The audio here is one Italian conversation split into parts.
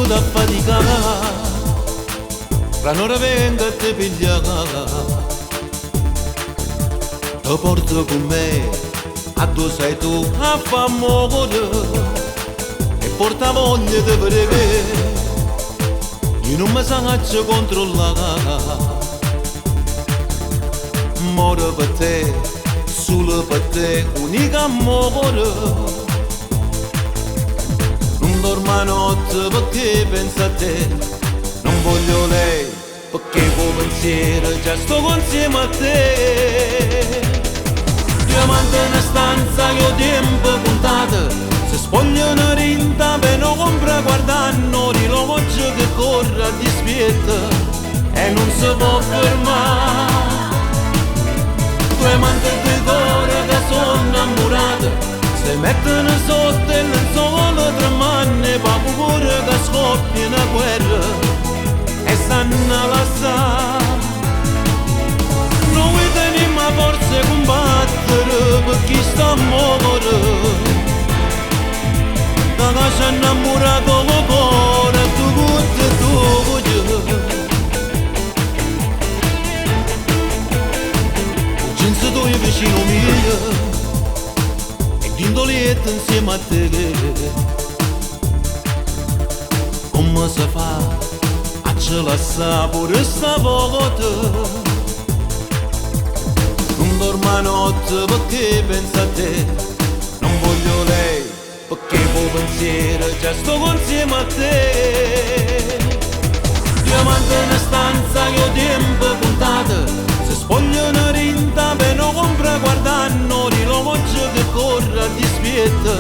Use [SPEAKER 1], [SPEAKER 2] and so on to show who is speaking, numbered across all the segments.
[SPEAKER 1] da faticare, la non venga te pigliare, ti porto con me, a dove sei tu a fa amore, e porta voglia di vedere, io non mi faccio controllare. Moro per te, solo per te, unica amore. Non dormo notte perché penso a te, non voglio lei perché con pensiero già sto insieme a te. Diamante in stanza che ho tempo contato, se spogliano rinta per non compra guardando l'orologio che corre a dispietto e non si può fermare. Due amanti di cuore che sono innamorati si mettono sotto il lenzuolo tra mani e paura che scoppia una guerra e stanno a lasciare. Noi teniamo forza a combattere per chi sta a morire, da che ci ha innamorato il cuore tu e tu. Senza tu io vicino mio e d'indolietto insieme a te. Come si fa a ce lasciare pure stavolta? Non dormo notte perché penso a te, non voglio lei perché con pensiero già sto insieme a te. Diamante in una stanza che ho tempo contato, si spogliano rinta per non compra guardando l'orologio che corre a dispietto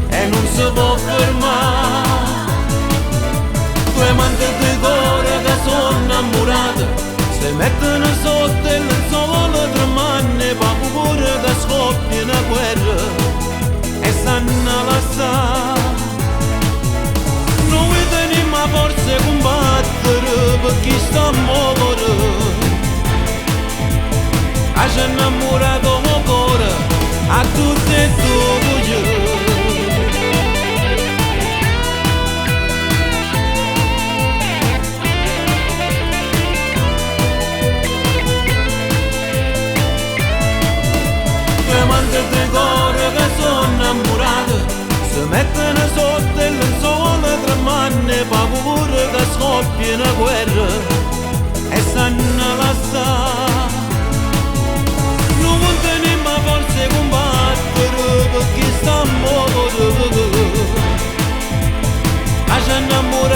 [SPEAKER 1] e non si può fermare. Due amanti di cuore che sono innamorati si mettono sotto il lenzuolo tra mani e paura che scoppia una guerra e stanno a lasciare. Noi teniamo forza a combattere per chi sta a morire, ci ha innamorato il cuore a tutte e due. Due amanti di cuore che sono innamorati si mettono sotto il lenzuolo tra mani e paura che scoppia una guerra e stanno a lasciare. Non teniamo forza a combattere per chi sta a morire, ci ha innamorato